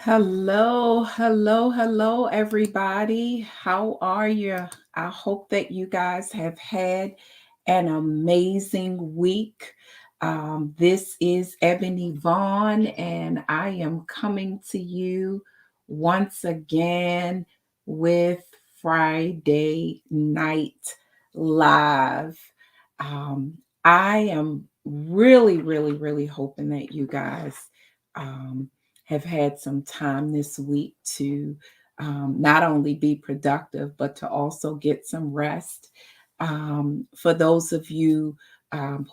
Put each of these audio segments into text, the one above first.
Hello, everybody. How are you? I hope that you guys have had an amazing week. This is Ebony Vaughn, and I am coming to you once again with Friday Night Live. Um, I am really hoping that you guys. Um, have had some time this week to not only be productive, but to also get some rest. For those of you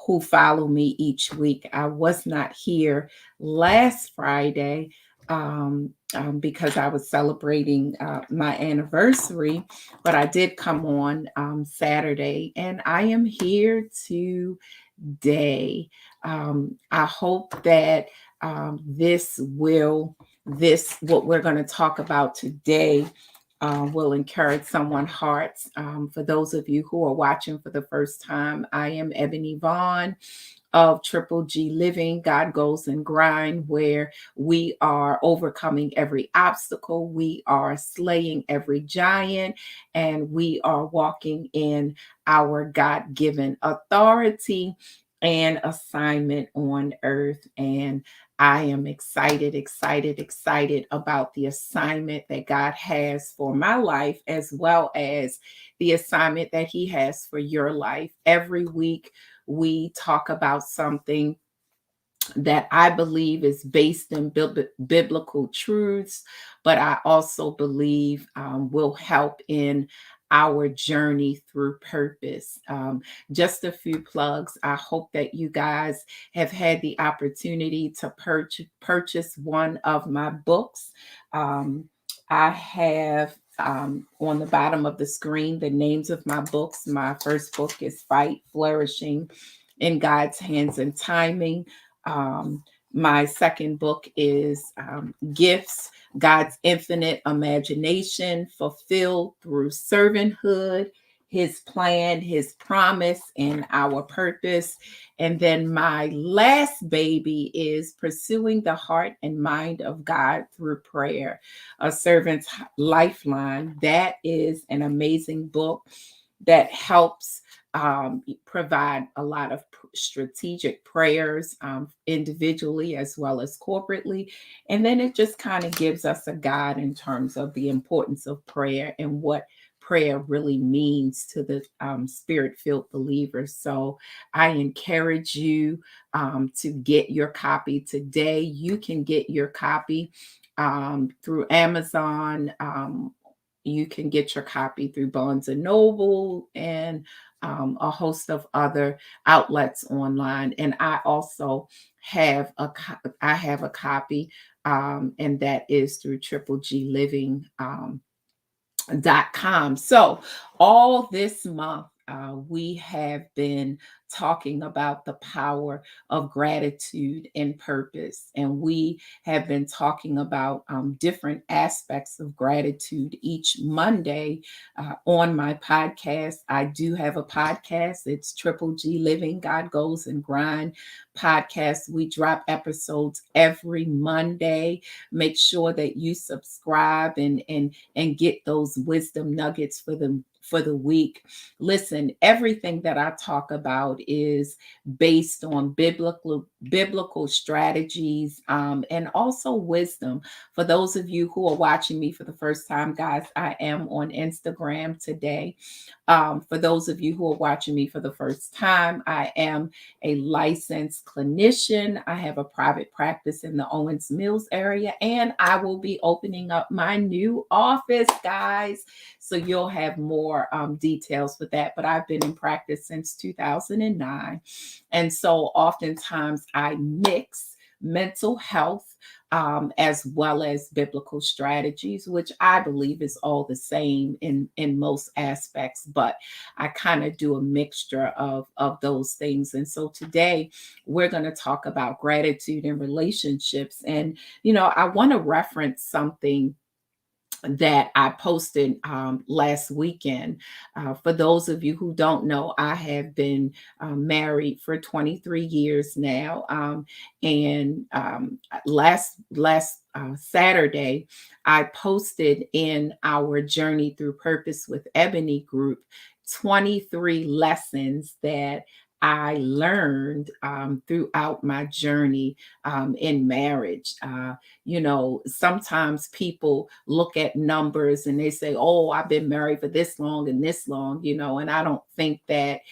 who follow me each week, I was not here last Friday because I was celebrating my anniversary, but I did come on Saturday, and I am here today. I hope that this what we're going to talk about today will encourage someone's hearts. For those of you who are watching for the first time, I am Ebony Vaughn of Triple G Living, God Goes and Grind, where we are overcoming every obstacle, we are slaying every giant, and we are walking in our God given authority and assignment on earth. And I am excited about the assignment that God has for my life, as well as the assignment that He has for your life. Every week, we talk about something that I believe is based in biblical truths, but I also believe will help in our journey through purpose. Just a few plugs. I hope that you guys have had the opportunity to purchase one of my books. Um, I have on the bottom of the screen the names of my books. My first book is Fight, Flourishing in God's Hands and Timing. Um, my second book is Gifts, God's Infinite Imagination Fulfilled Through Servanthood, His Plan, His Promise, and Our Purpose. And then my last baby is Pursuing the Heart and Mind of God Through Prayer, A Servant's Lifeline. That is an amazing book that helps provide a lot of strategic prayers individually as well as corporately. And then it just kind of gives us a guide in terms of the importance of prayer and what prayer really means to the spirit filled believers. So I encourage you to get your copy today. You can get your copy through Amazon. You can get your copy through Barnes and Noble and a host of other outlets online. And I also I have a copy, and that is through Triple G Living. Com. So, all this month, we have been talking about the power of gratitude and purpose. And we have been talking about different aspects of gratitude each Monday on my podcast. I do have a podcast. It's Triple G Living, God Goes and Grind podcast. We drop episodes every Monday. Make sure that you subscribe and get those wisdom nuggets for the week. Listen, everything that I talk about is based on biblical strategies and also wisdom. For those of you who are watching me for the first time, guys, I am on Instagram today. For those of you who are watching me for the first time, I am a licensed clinician. I have a private practice in the Owens Mills area, and I will be opening up my new office, guys. So you'll have more details with that. But I've been in practice since 2009. And so oftentimes I mix mental health as well as biblical strategies, which I believe is all the same in most aspects. But I kind of do a mixture of those things. And so today we're going to talk about gratitude and relationships. And, I want to reference something that I posted last weekend. For those of you who don't know, I have been married for 23 years now, and last Saturday, I posted in our Journey Through Purpose with Ebony group 23 lessons that I learned throughout my journey in marriage. Sometimes people look at numbers and they say, oh, I've been married for this long and this long, and I don't think that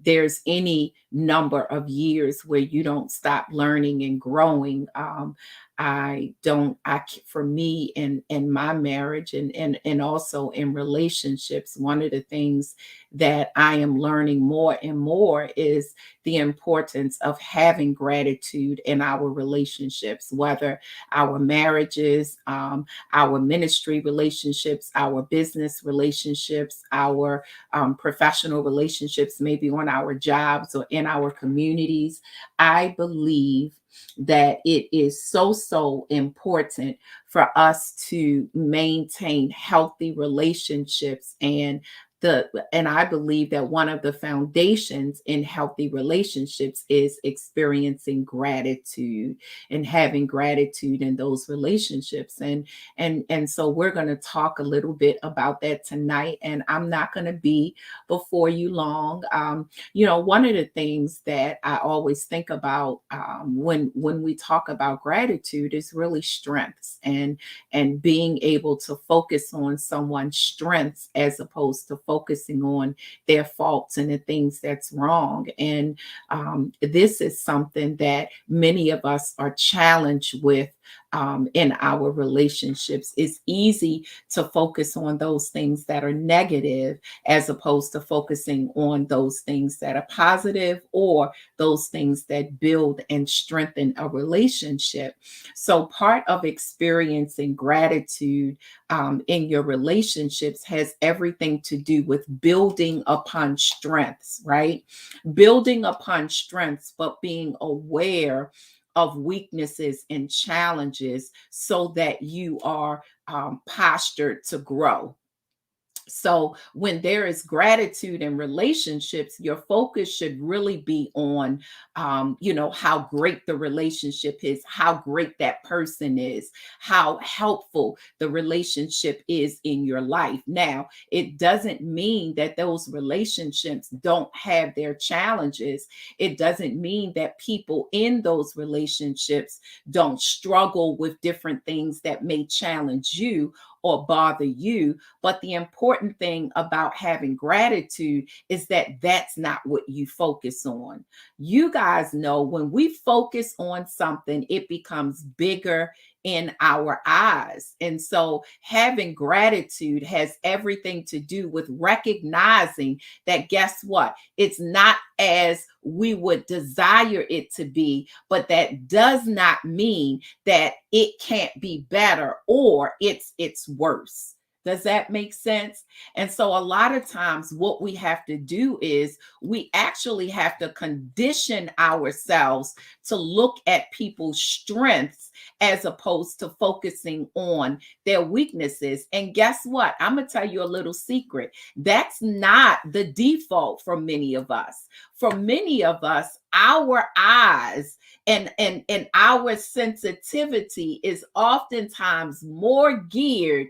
there's any number of years where you don't stop learning and growing. I don't, for me in my marriage and also in relationships, one of the things that I am learning more and more is the importance of having gratitude in our relationships, whether our marriages, our ministry relationships, our business relationships, our professional relationships, maybe on our jobs or in our communities. I believe that it is so important for us to maintain healthy relationships, and I believe that one of the foundations in healthy relationships is experiencing gratitude and having gratitude in those relationships. And so we're going to talk a little bit about that tonight, and I'm not going to be before you long. One of the things that I always think about when we talk about gratitude is really strengths, and being able to focus on someone's strengths as opposed to focusing on their faults and the things that's wrong. And this is something that many of us are challenged with in our relationships. It's easy to focus on those things that are negative as opposed to focusing on those things that are positive or those things that build and strengthen a relationship. So, part of experiencing gratitude in your relationships has everything to do with building upon strengths, right? Building upon strengths, but being aware of weaknesses and challenges so that you are postured to grow. So when there is gratitude in relationships, your focus should really be on, how great the relationship is, how great that person is, how helpful the relationship is in your life. Now, it doesn't mean that those relationships don't have their challenges. It doesn't mean that people in those relationships don't struggle with different things that may challenge you or bother you. But the important thing about having gratitude is that that's not what you focus on. You guys know when we focus on something, it becomes bigger in our eyes. And so having gratitude has everything to do with recognizing that, guess what? It's not as we would desire it to be, but that does not mean that it can't be better or it's worse. Does that make sense? And so a lot of times what we have to do is we actually have to condition ourselves to look at people's strengths as opposed to focusing on their weaknesses. And guess what? I'm going to tell you a little secret. That's not the default for many of us. For many of us, our eyes and our sensitivity is oftentimes more geared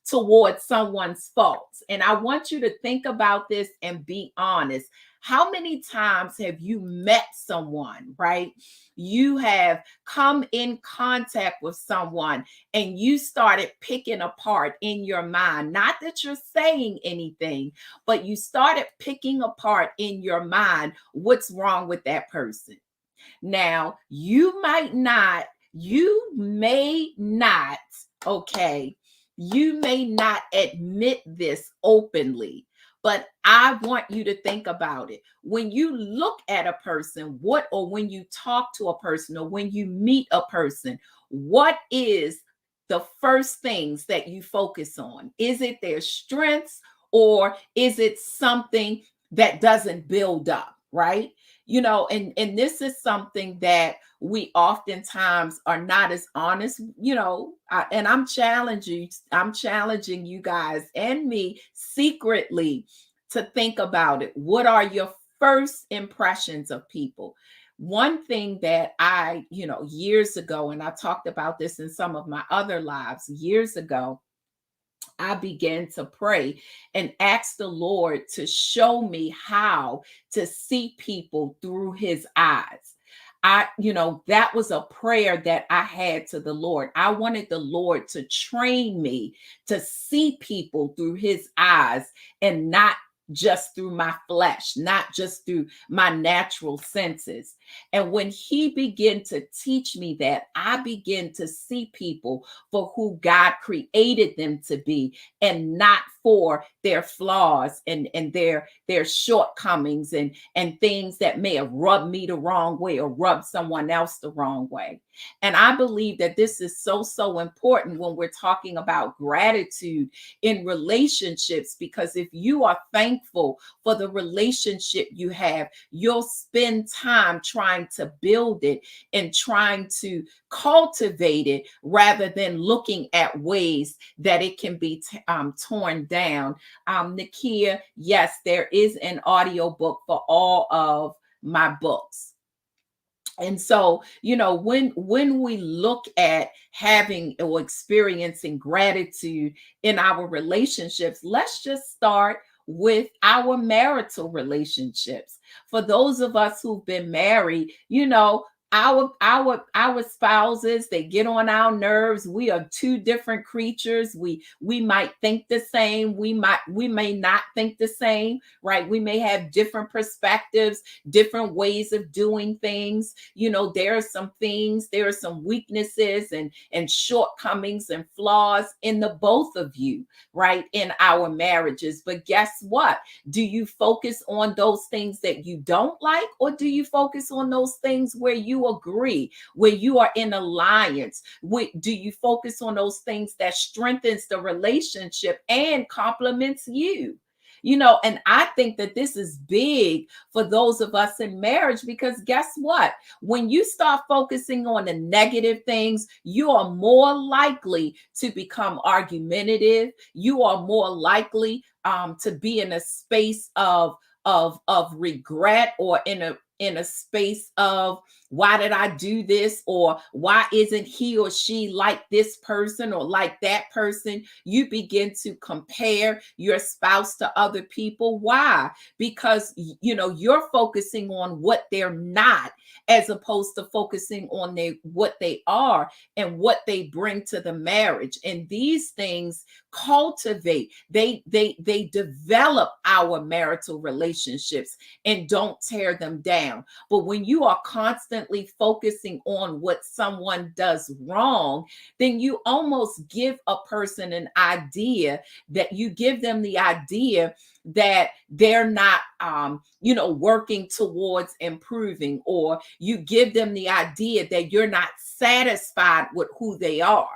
towards someone's faults. And I want you to think about this and be honest. How many times have you met someone, right? You have come in contact with someone and you started picking apart in your mind, not that you're saying anything, but you started picking apart in your mind what's wrong with that person. Now, you may not admit this openly, but I want you to think about it. When you look at a person, or when you talk to a person, or when you meet a person, what is the first things that you focus on? Is it their strengths or is it something that doesn't build up, right? And this is something that we oftentimes are not as honest, and I'm challenging you guys and me secretly to think about it. What are your first impressions of people? One thing that years ago, and I talked about this in some of my other lives years ago, I began to pray and ask the Lord to show me how to see people through his eyes. That was a prayer that I had to the Lord. I wanted the Lord to train me to see people through his eyes and not just through my flesh, not just through my natural senses. And when he began to teach me that, I began to see people for who God created them to be and not for their flaws and their shortcomings and things that may have rubbed me the wrong way or rubbed someone else the wrong way. And I believe that this is so important when we're talking about gratitude in relationships, because if you are thankful for the relationship you have, you'll spend time trying to build it and trying to cultivate it rather than looking at ways that it can be torn down. Nakia, yes, there is an audio book for all of my books. And so, when we look at having or experiencing gratitude in our relationships, let's just start with our marital relationships. For those of us who've been married, our spouses, they get on our nerves. We are two different creatures. We might think the same, we may not think the same, right? We may have different perspectives, different ways of doing things. There are some weaknesses and shortcomings and flaws in the both of you, right, in our marriages. But guess what? Do you focus on those things that you don't like, or do you focus on those things where you agree, where you are in alliance? Do you focus on those things that strengthens the relationship and complements you? And I think that this is big for those of us in marriage, because guess what? When you start focusing on the negative things, you are more likely to become argumentative. You are more likely to be in a space of regret, or in a space of, why did I do this? Or why isn't he or she like this person or like that person? You begin to compare your spouse to other people. Why? Because you're focusing on what they're not, as opposed to focusing on what they are and what they bring to the marriage. And these things cultivate, they develop our marital relationships and don't tear them down. But when you are constantly focusing on what someone does wrong, then you almost give a person an idea, that you give them the idea that they're not working towards improving, or you give them the idea that you're not satisfied with who they are.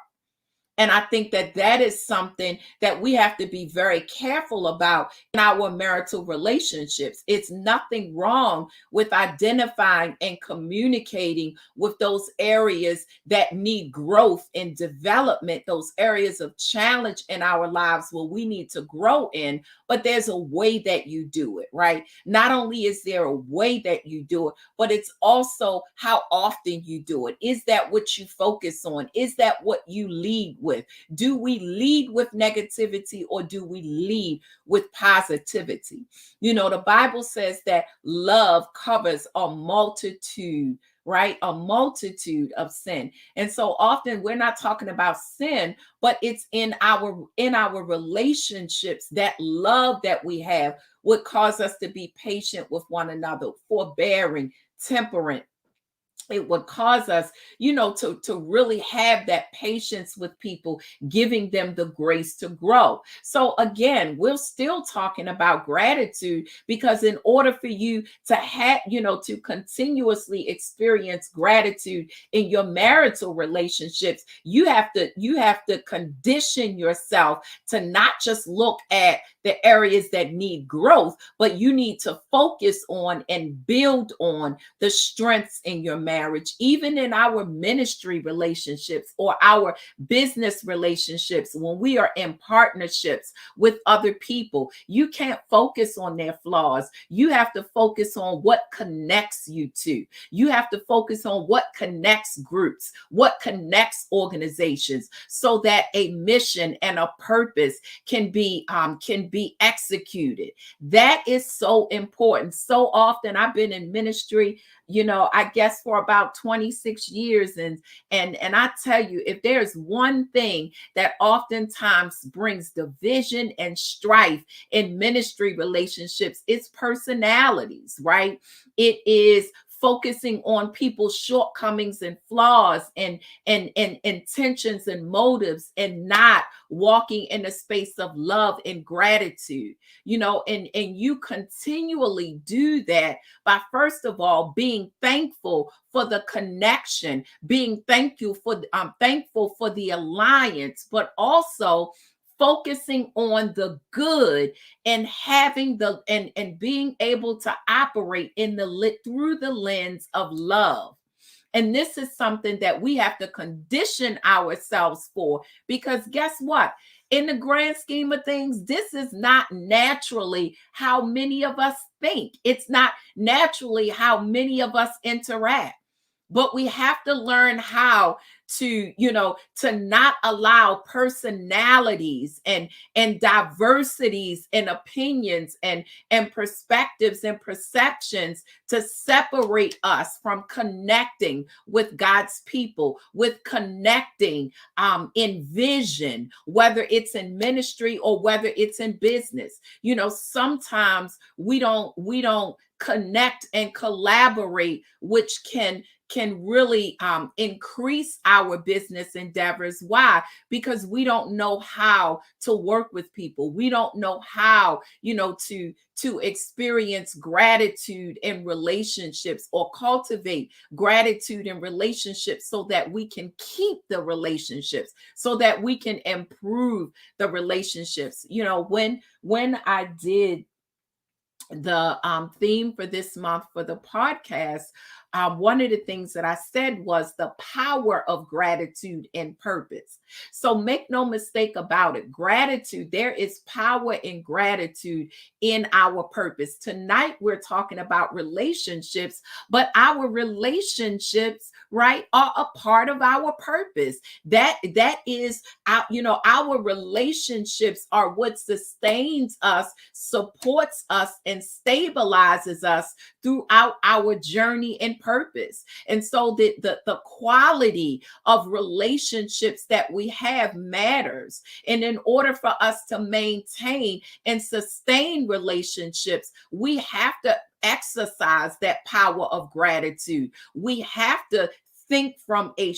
And I think that that is something that we have to be very careful about in our marital relationships. It's nothing wrong with identifying and communicating with those areas that need growth and development, those areas of challenge in our lives where we need to grow in. But there's a way that you do it, right? Not only is there a way that you do it, but it's also how often you do it. Is that what you focus on? Is that what you lead with? Do we lead with negativity, or do we lead with positivity? The Bible says that love covers a multitude, right? A multitude of sin. And so often we're not talking about sin, but it's in our relationships. That love that we have would cause us to be patient with one another, forbearing, temperate, it would cause us, to really have that patience with people, giving them the grace to grow. So again, we're still talking about gratitude, because in order for you to have, to continuously experience gratitude in your marital relationships, you have to condition yourself to not just look at the areas that need growth, but you need to focus on and build on the strengths in your marriage. Even in our ministry relationships or our business relationships, when we are in partnerships with other people, you can't focus on their flaws. You have to focus on what connects you to. You have to focus on what connects groups, what connects organizations, so that a mission and a purpose can be executed. That is so important. So often I've been in ministry, I guess for about 26 years, and I tell you, if there's one thing that oftentimes brings division and strife in ministry relationships, it's personalities, right? It is focusing on people's shortcomings and flaws and intentions and motives, and not walking in a space of love and gratitude. And you continually do that by, first of all, being thankful for the connection, being thankful for the alliance, but also focusing on the good, and having and being able to operate through the lens of love. And this is something that we have to condition ourselves for, because guess what? In the grand scheme of things, this is not naturally how many of us think. It's not naturally how many of us interact. But we have to learn how to not allow personalities and diversities and opinions and perspectives and perceptions to separate us from connecting with God's people, with connecting in vision, whether it's in ministry or whether it's in business. Sometimes we don't connect and collaborate, which can really increase our business endeavors. Why? Because we don't know how to work with people. We don't know how, to experience gratitude in relationships, or cultivate gratitude in relationships, so that we can keep the relationships, so that we can improve the relationships. When I did the theme for this month for the podcast, one of the things that I said was the power of gratitude and purpose. So make no mistake about it. Gratitude, there is power in gratitude in our purpose. Tonight, we're talking about relationships, but our relationships, right, are a part of our purpose. That is our relationships are what sustains us, supports us, and stabilizes us throughout our journey and purpose. And so the quality of relationships that we have matters. And in order for us to maintain and sustain relationships, we have to exercise that power of gratitude. We have to think from a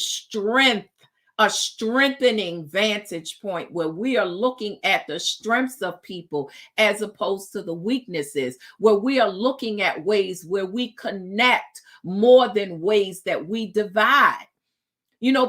strengthening vantage point, where we are looking at the strengths of people as opposed to the weaknesses, where we are looking at ways where we connect more than ways that we divide.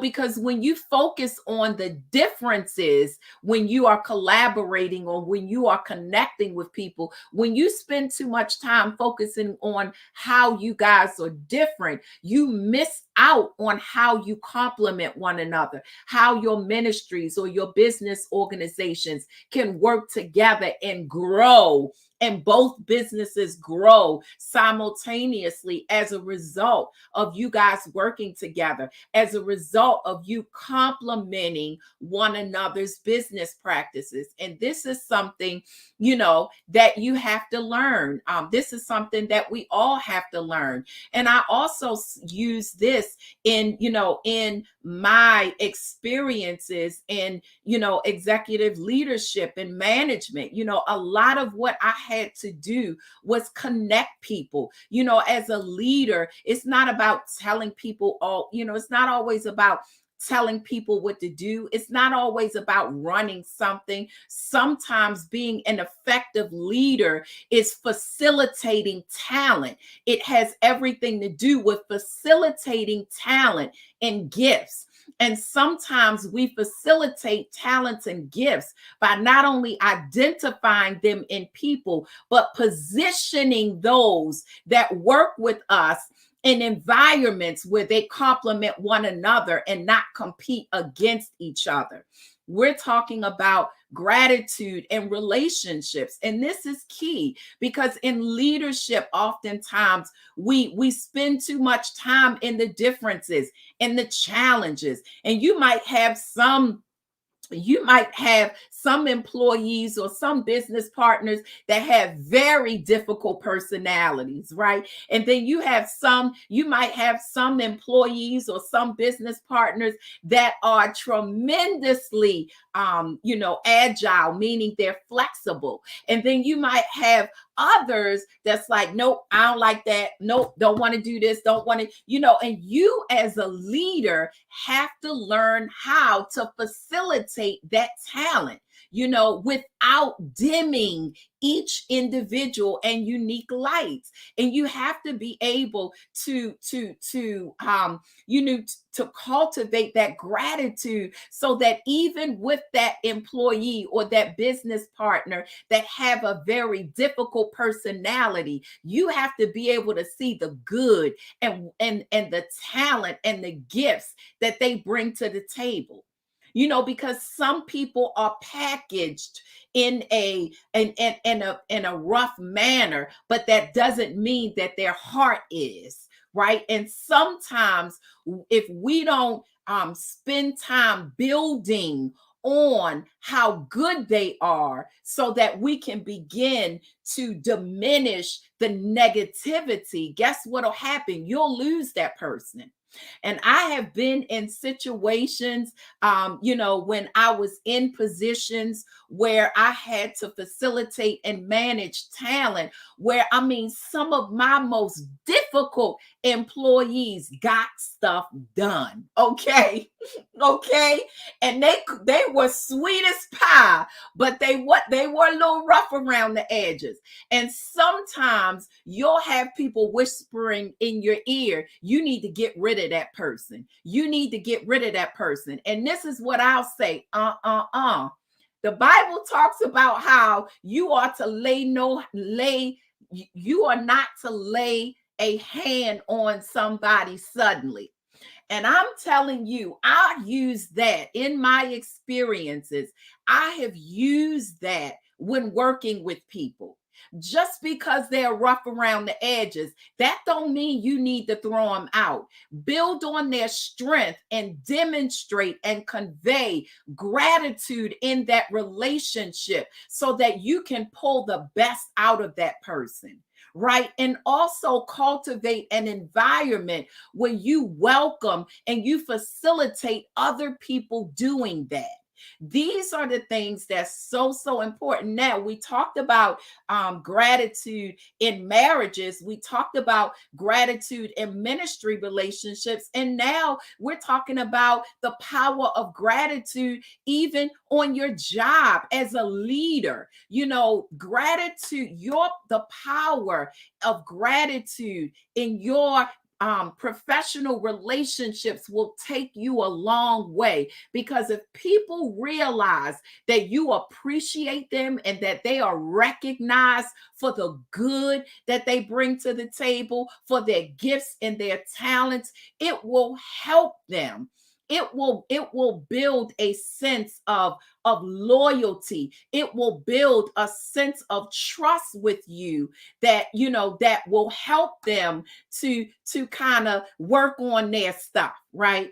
Because when you focus on the differences, when you are collaborating or when you are connecting with people, when you spend too much time focusing on how you guys are different, you miss out on how you complement one another, how your ministries or your business organizations can work together and grow, and both businesses grow simultaneously as a result of you guys working together, as a result of you complementing one another's business practices. And this is something, that you have to learn. This is something that we all have to learn. And I also use this in my experiences in, executive leadership and management. A lot of what I had to do was connect people. You know, as a leader, it's not about telling people all, you know, it's not always about telling people what to do. It's not always about running something. Sometimes being an effective leader is facilitating talent. It has everything to do with facilitating talent and gifts. And sometimes we facilitate talents and gifts by not only identifying them in people, but positioning those that work with us in environments where they complement one another and not compete against each other. We're talking about gratitude and relationships. And this is key because in leadership, oftentimes we spend too much time in the differences and the challenges. And you might have some employees or some business partners that have very difficult personalities, right? And then you might have some employees or some business partners that are tremendously, agile, meaning they're flexible. And then you might have others that's like, nope, I don't like that. Nope, don't want to do this. Don't want to, and you as a leader have to learn how to facilitate that talent, without dimming each individual and unique lights. And you have to be able to cultivate that gratitude so that even with that employee or that business partner that have a very difficult personality, you have to be able to see the good and the talent and the gifts that they bring to the table. Because some people are packaged in a rough manner, but that doesn't mean that their heart is right. And sometimes if we don't spend time building on how good they are so that we can begin to diminish the negativity, guess what'll happen? You'll lose that person. And I have been in situations, when I was in positions where I had to facilitate and manage talent, where, some of my most difficult employees got stuff done. Okay. Okay. And they were sweet as pie, but they were a little rough around the edges. And sometimes you'll have people whispering in your ear, you need to get rid of that person. You need to get rid of that person. And this is what I'll say. The Bible talks about how you are not to lay a hand on somebody suddenly. And I'm telling you, I use that in my experiences. I have used that when working with people. Just because they're rough around the edges, that don't mean you need to throw them out. Build on their strength and demonstrate and convey gratitude in that relationship so that you can pull the best out of that person. Right. And also cultivate an environment where you welcome and you facilitate other people doing that. These are the things that's so important. Now, we talked about gratitude in marriages. We talked about gratitude in ministry relationships. And now we're talking about the power of gratitude even on your job as a leader. Gratitude, the power of gratitude in your professional relationships will take you a long way, because if people realize that you appreciate them and that they are recognized for the good that they bring to the table, for their gifts and their talents, it will help them. It will build a sense of loyalty. It will build a sense of trust with you that that will help them to kind of work on their stuff, right?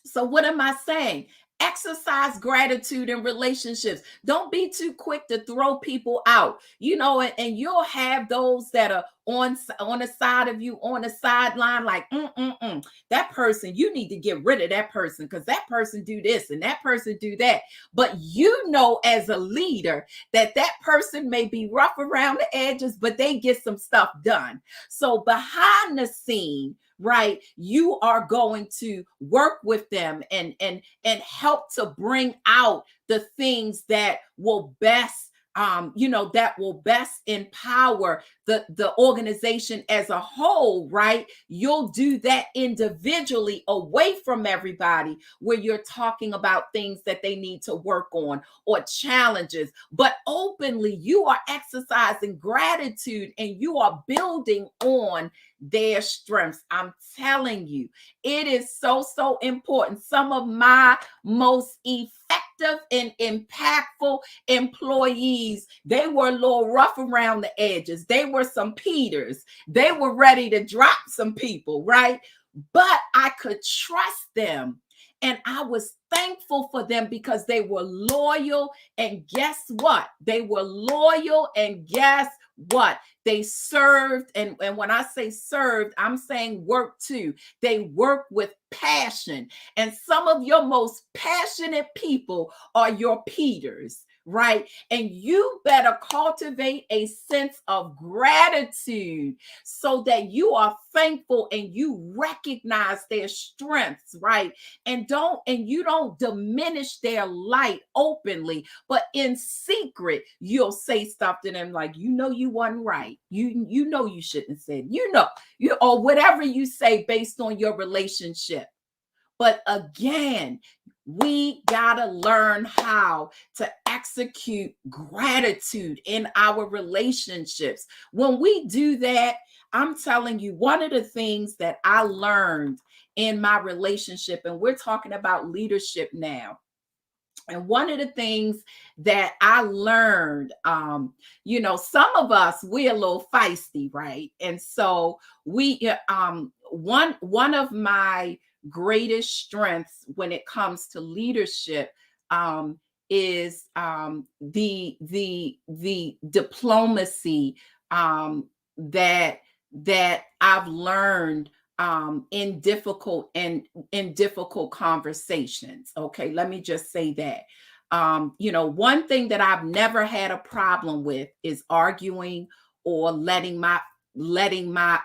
So what am I saying? Exercise gratitude in relationships. Don't be too quick to throw people out, and you'll have those that are on the side of you, on the sideline, like, that person, you need to get rid of that person because that person do this and that person do that. But you know, as a leader, that person may be rough around the edges, but they get some stuff done. So behind the scene, right, you are going to work with them and help to bring out the things that will best that will best empower the organization as a whole, right? You'll do that individually away from everybody, where you're talking about things that they need to work on or challenges, but openly you are exercising gratitude and you are building on their strengths. I'm telling you, it is so important. Some of my most effective and impactful employees, they were a little rough around the edges. They were some Peters. They were ready to drop some people, right? But I could trust them. And I was thankful for them because they were loyal. And guess what? They were loyal. And guess what? They served. And when I say served, I'm saying work too. They work with passion. And some of your most passionate people are your Peters, right? And you better cultivate a sense of gratitude so that you are thankful and you recognize their strengths, right? And you don't diminish their light openly, but in secret, you'll say stuff to them like, you wasn't right. You know you shouldn't have said, or whatever you say based on your relationship. But again, we got to learn how to execute gratitude in our relationships. When we do that, I'm telling you, one of the things that I learned in my relationship, and we're talking about leadership now. And one of the things that I learned, some of us, we're a little feisty, right? And so one of my greatest strengths when it comes to leadership is the diplomacy that I've learned in difficult conversations. Okay, let me just say that. One thing that I've never had a problem with is arguing or letting my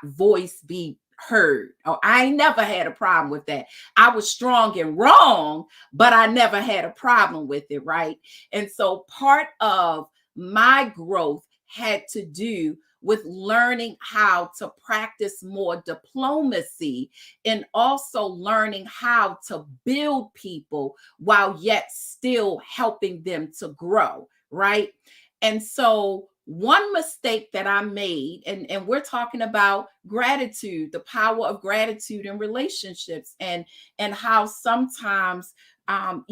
voice be heard. Oh, I ain't never had a problem with that. I was strong and wrong, but I never had a problem with it, right? And so part of my growth had to do with learning how to practice more diplomacy and also learning how to build people while yet still helping them to grow, right? And so one mistake that I made, and we're talking about gratitude, the power of gratitude in relationships, and how sometimes not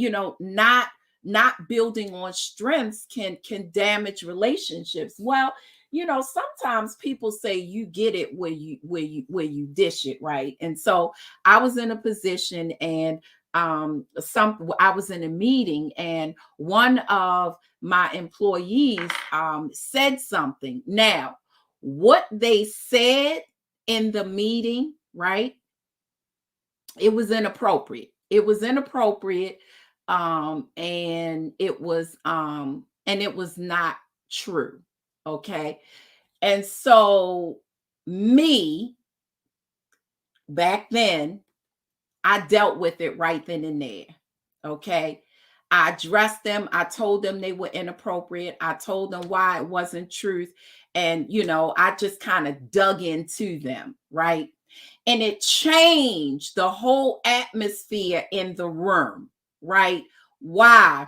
building on strengths can damage relationships. Well, sometimes people say you get it where you dish it, right? And so I was in a position, and I was in a meeting, and one of my employees said something. Now, what they said in the meeting, right? It was inappropriate. It was inappropriate, and it was not true. Okay. And so me, back then, I dealt with it right then and there. Okay. I addressed them. I told them they were inappropriate. I told them why it wasn't truth. And, I just kind of dug into them. Right. And it changed the whole atmosphere in the room. Right. Why?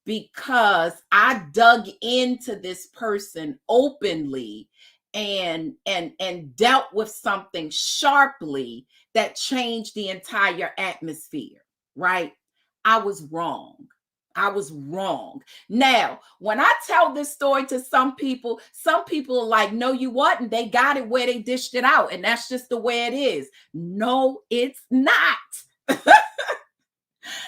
Because I dug into this person openly and dealt with something sharply that changed the entire atmosphere, right? I was wrong. I was wrong. Now, when I tell this story to some people are like, no, you wasn't. They got it where they dished it out. And that's just the way it is. No, it's not.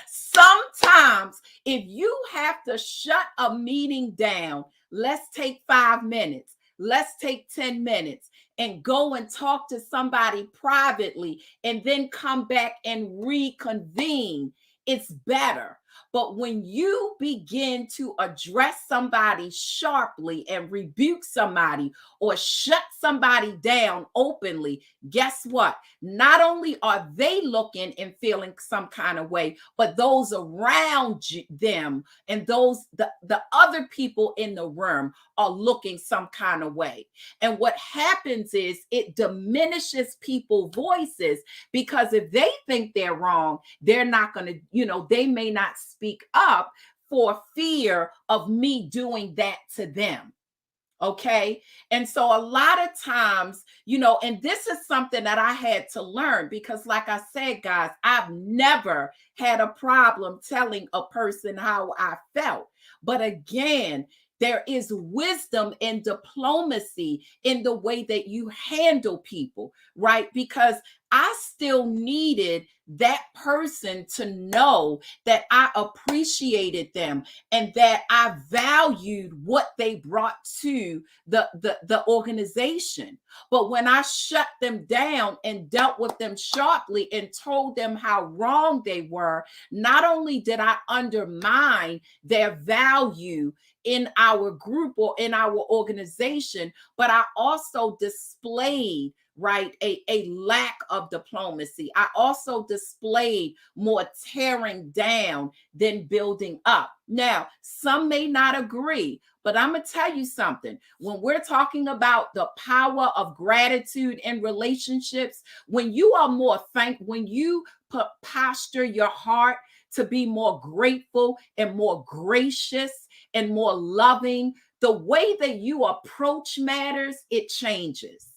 Sometimes if you have to shut a meeting down, let's take 5 minutes. Let's take 10 minutes. and go and talk to somebody privately and then come back and reconvene, it's better. But when you begin to address somebody sharply and rebuke somebody or shut somebody down openly, guess what? Not only are they looking and feeling some kind of way, but those around them and the other people in the room are looking some kind of way. And what happens is it diminishes people's voices, because if they think they're wrong, they're not going to, they may not speak up for fear of me doing that to them. Okay. And so a lot of times, and this is something that I had to learn, because like I said, guys, I've never had a problem telling a person how I felt. But again, there is wisdom and diplomacy in the way that you handle people, right? Because I still needed that person to know that I appreciated them and that I valued what they brought to the organization. But when I shut them down and dealt with them sharply and told them how wrong they were, not only did I undermine their value in our group or in our organization, but I also displayed, right, a lack of diplomacy. I also displayed more tearing down than building up. Now, some may not agree, but I'm going to tell you something. When we're talking about the power of gratitude in relationships, when you are more when you posture your heart to be more grateful and more gracious and more loving, the way that you approach matters, it changes.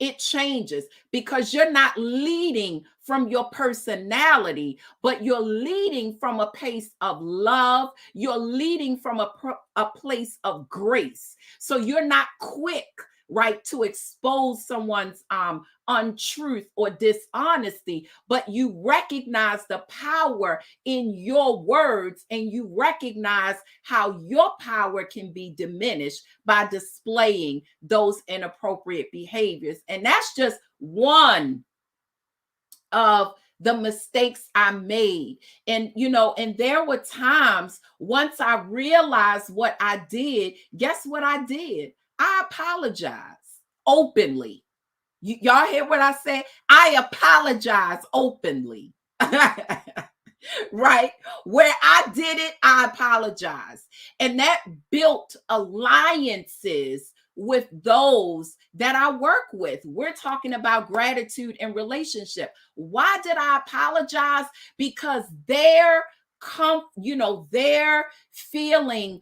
It changes, because you're not leading from your personality, but you're leading from a place of love. You're leading from a place of grace. So you're not quick, right, to expose someone's untruth or dishonesty, but you recognize the power in your words, and you recognize how your power can be diminished by displaying those inappropriate behaviors. And that's just one of the mistakes I made. And, and there were times once I realized what I did, guess what I did? I apologized openly. Y'all hear what I said? I apologize openly. Right? Where I did it, I apologize. And that built alliances with those that I work with. We're talking about gratitude and relationship. Why did I apologize? Because they're feeling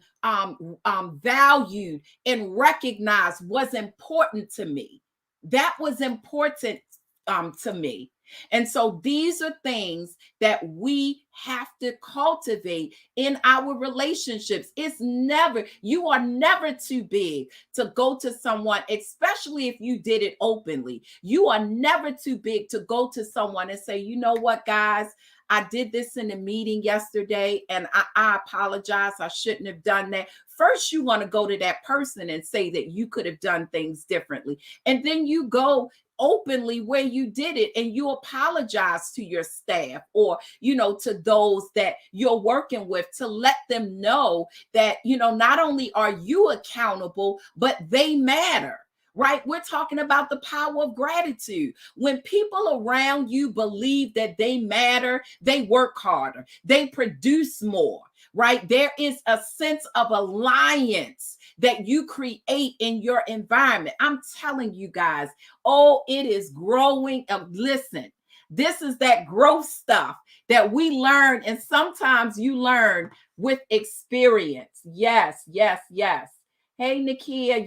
valued and recognized was important to me. That was important to me. And so these are things that we have to cultivate in our relationships. You are never too big to go to someone, especially if you did it openly. You are never too big to go to someone and say, you know what, guys, I did this in a meeting yesterday and I apologize. I shouldn't have done that. First, you want to go to that person and say that you could have done things differently. And then you go openly where you did it and you apologize to your staff or, to those that you're working with, to let them know that, not only are you accountable, but they matter. Right? We're talking about the power of gratitude. When people around you believe that they matter, they work harder, they produce more, right? There is a sense of alliance that you create in your environment. I'm telling you guys, it is growing. Listen, this is that growth stuff that we learn. And sometimes you learn with experience. Yes, yes, yes. Hey, Nakia,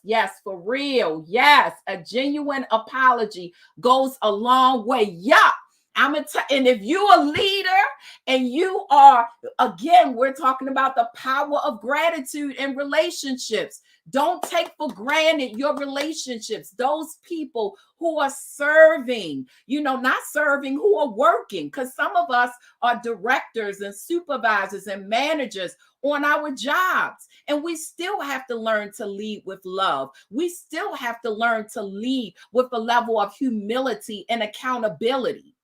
yes, for real. Yes, a genuine apology goes a long way. Yeah, and if you're a leader and you are, again, we're talking about the power of gratitude in relationships. Don't take for granted your relationships. Those people who are serving, not serving, who are working, because some of us are directors and supervisors and managers on our jobs. And we still have to learn to lead with love. We still have to learn to lead with a level of humility and accountability.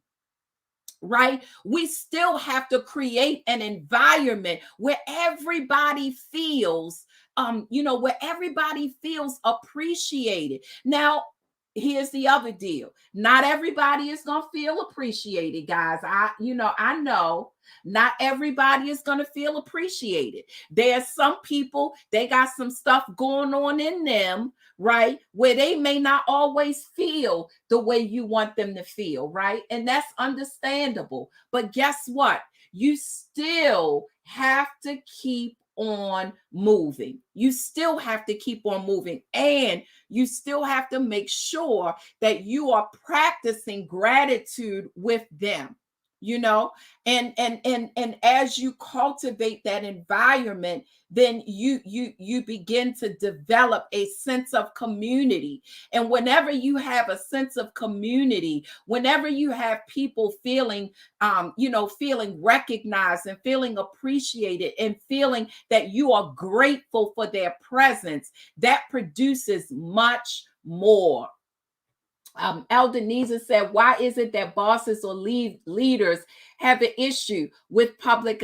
Right? We still have to create an environment where everybody feels, where everybody feels appreciated. Now, here's the other deal. Not everybody is going to feel appreciated, guys. I know not everybody is going to feel appreciated. There's some people, they got some stuff going on in them, right? Where they may not always feel the way you want them to feel, right? And that's understandable. But guess what? You still have to keep on moving. You still have to keep on moving, and you still have to make sure that you are practicing gratitude with them, and as you cultivate that environment, then you begin to develop a sense of community. And whenever you have a sense of community, whenever you have people feeling feeling recognized and feeling appreciated and feeling that you are grateful for their presence, that produces much more. Elder Neza said, why is it that bosses or leaders have an issue with public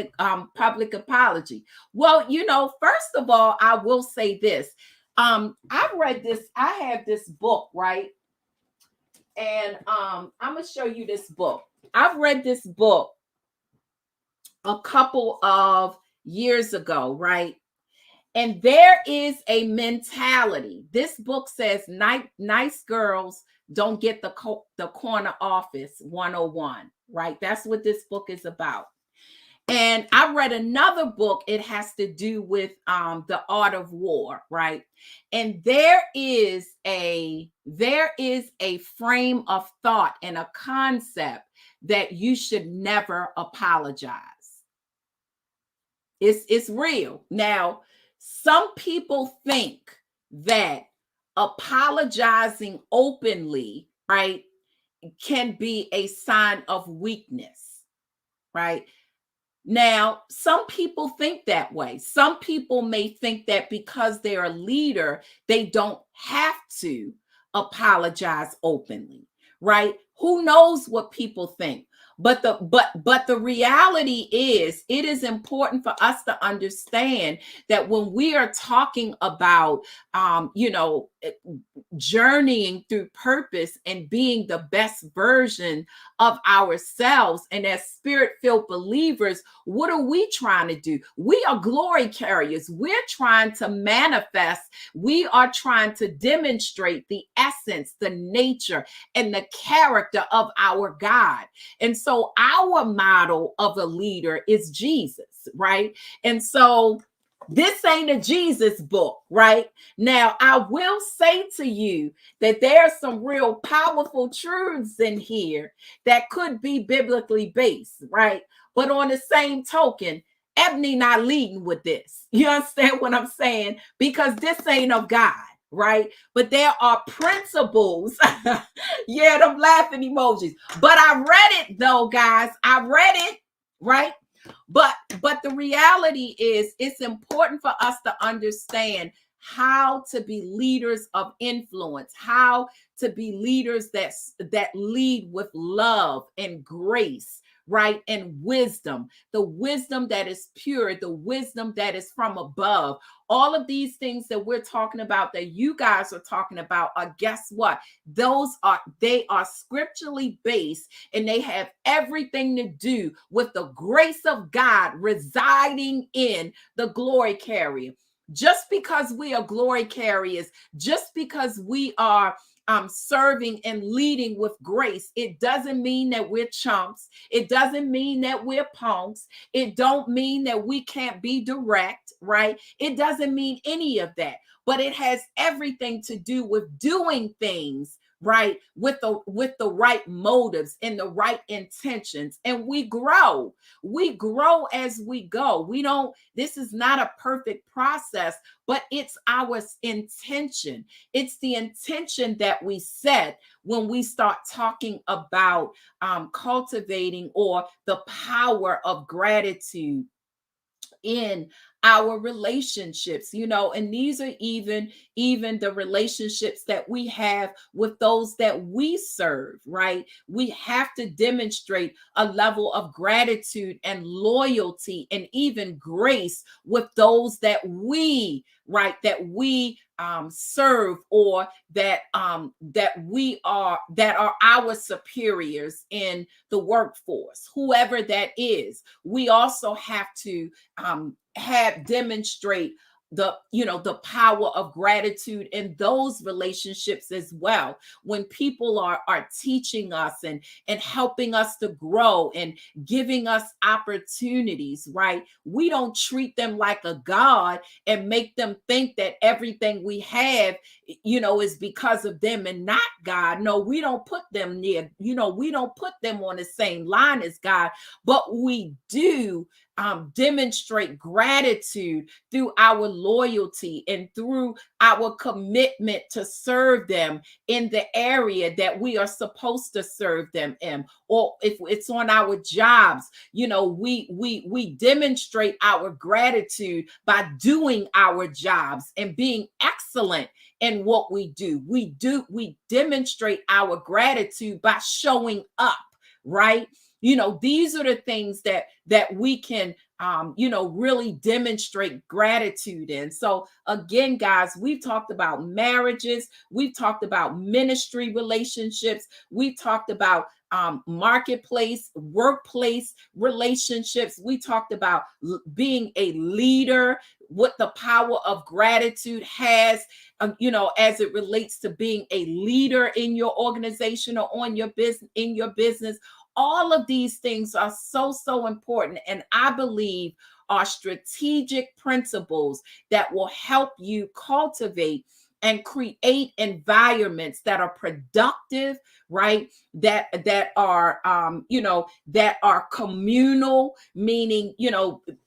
apology? Well, first of all, I will say this. I've read this. I have this book, right? And I'm going to show you this book. I've read this book a couple of years ago, right? And there is a mentality. This book says nice girls don't get the corner office 101, right? That's what this book is about. And I read another book. It has to do with the art of war, right? And there is a frame of thought and a concept that you should never apologize. It's real. Now, some people think that apologizing openly, right, can be a sign of weakness, right? Now, some people think that way. Some people may think that because they're a leader, they don't have to apologize openly, right? Who knows what people think? But the reality is, it is important for us to understand that when we are talking about journeying through purpose and being the best version of ourselves, and as spirit-filled believers, what are we trying to do? We are glory carriers. We're trying to manifest. We are trying to demonstrate the essence, the nature, and the character of our God. And so our model of a leader is Jesus, right? And so this ain't a Jesus book, right? Now, I will say to you that there's some real powerful truths in here that could be biblically based, right? But on the same token, Ebony not leading with this. You understand what I'm saying? Because this ain't of God, right? But there are principles. Yeah, them laughing emojis. But I read it though, guys. I read it, right? But the reality is, it's important for us to understand how to be leaders of influence, how to be leaders that lead with love and grace, right? And wisdom, the wisdom that is pure, the wisdom that is from above. All of these things that we're talking about, that you guys are talking about, are, guess what? They are scripturally based, and they have everything to do with the grace of God residing in the glory carrier. Just because we are glory carriers, just because we are serving and leading with grace, it doesn't mean that we're chumps. It doesn't mean that we're punks. It don't mean that we can't be direct, right? It doesn't mean any of that. But it has everything to do with doing things right, with the right motives and the right intentions, and we grow as we go. We don't This is not a perfect process, but it's our intention. It's the intention that we set when we start talking about cultivating or the power of gratitude in our relationships, and these are even the relationships that we have with those that we serve, right? We have to demonstrate a level of gratitude and loyalty and even grace with those that we right that we serve, or that are our superiors in the workforce, whoever that is. We also have to have demonstrate the power of gratitude in those relationships as well, when people are teaching us and helping us to grow and giving us opportunities, right? We don't treat them like a god and make them think that everything we have is because of them and not God. No, we don't put them near, we don't put them on the same line as God, but we do demonstrate gratitude through our loyalty and through our commitment to serve them in the area that we are supposed to serve them in. Or if it's on our jobs, we demonstrate our gratitude by doing our jobs and being excellent in what we do. We demonstrate our gratitude by showing up, right? These are the things that we can really demonstrate gratitude in. So again, guys, we've talked about marriages, we've talked about ministry relationships, we've talked about marketplace, workplace relationships. We talked about being a leader, what the power of gratitude has, as it relates to being a leader in your organization or on your business. All of these things are so important, and I believe are strategic principles that will help you cultivate and create environments that are productive, right? That are that are communal, meaning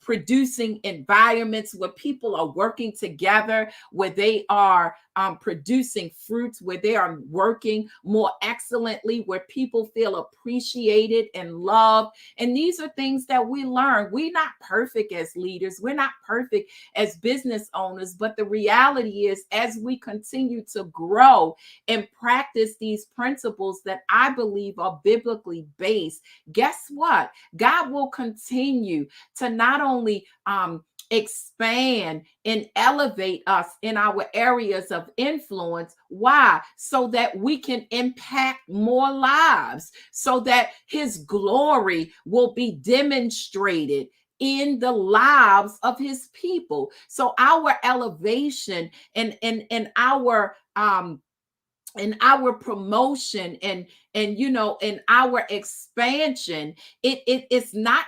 producing environments where people are working together, where they are producing fruits, where they are working more excellently, where people feel appreciated and loved. And these are things that we learn. We're not perfect as leaders, we're not perfect as business owners, but the reality is, as we continue to grow and practice these principles that I believe are biblically based, guess what? God will continue to not only expand and elevate us in our areas of influence. Why? So that we can impact more lives, so that his glory will be demonstrated in the lives of his people. So our elevation and our in our promotion and in our expansion, it's not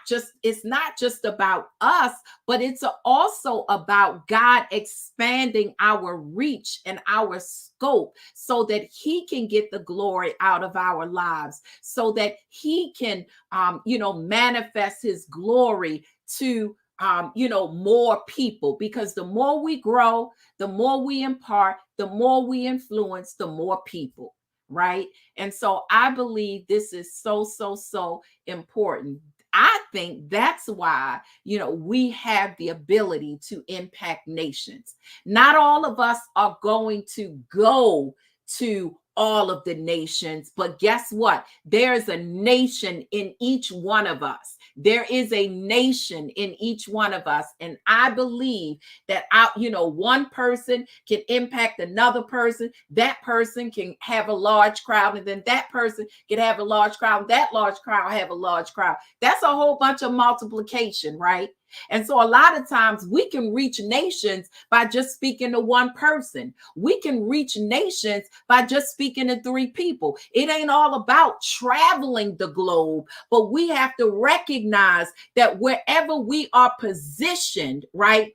just about us, but it's also about God expanding our reach and our scope, so that he can get the glory out of our lives, so that he can manifest his glory to more people. Because the more we grow, the more we impart, the more we influence, the more people, right? And so I believe this is so important. I think that's why, we have the ability to impact nations. Not all of us are going to go to all of the nations, but guess what? There's a nation in each one of us. There is a nation in each one of us. And I believe that one person can impact another person. That person can have a large crowd, and then that person can have a large crowd. That large crowd have a large crowd. That's a whole bunch of multiplication, right? And so a lot of times we can reach nations by just speaking to one person. We can reach nations by just speaking to 3 people. It ain't all about traveling the globe, but we have to recognize that wherever we are positioned, right?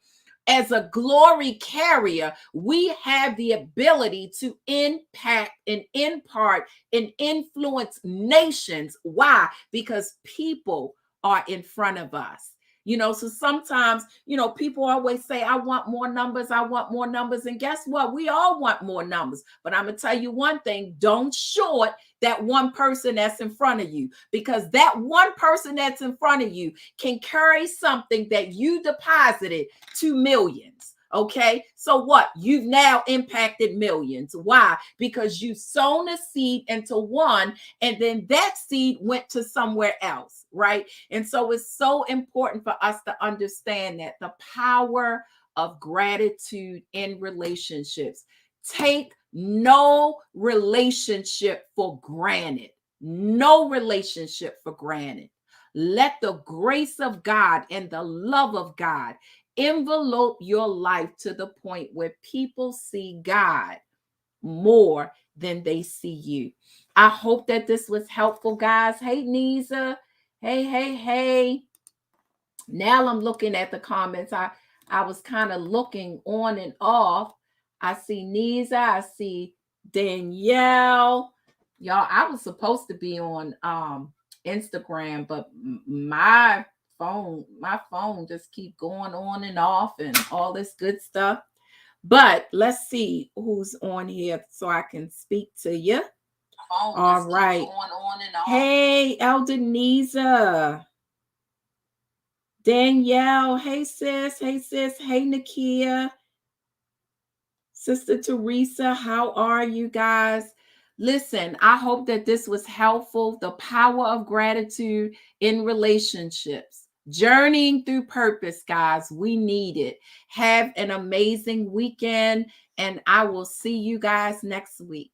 as a glory carrier, we have the ability to impact and impart and influence nations. Why? Because people are in front of us. So sometimes, people always say, I want more numbers. I want more numbers. And guess what? We all want more numbers. But I'm going to tell you one thing, don't short that one person that's in front of you, because that one person that's in front of you can carry something that you deposited to millions. Okay, so what? You've now impacted millions. Why? Because you sown a seed into one, and then that seed went to somewhere else, right? And so it's so important for us to understand that the power of gratitude in relationships. Take no relationship for granted. No relationship for granted. Let the grace of God and the love of God envelope your life to the point where people see God more than they see you. I hope that this was helpful, guys. Hey, Nisa. Hey. Now I'm looking at the comments. I was kind of looking on and off. I see Nisa. I see Danielle. Y'all, I was supposed to be on Instagram, but my phone just keep going on and off and all this good stuff. But let's see who's on here so I can speak to you. All right. On and off. Hey, Elder Nisa. Danielle. Hey, sis. Hey, Nakia. Sister Teresa, how are you guys? Listen, I hope that this was helpful. The power of gratitude in relationships. Journeying through purpose, guys. We need it. Have an amazing weekend, and I will see you guys next week.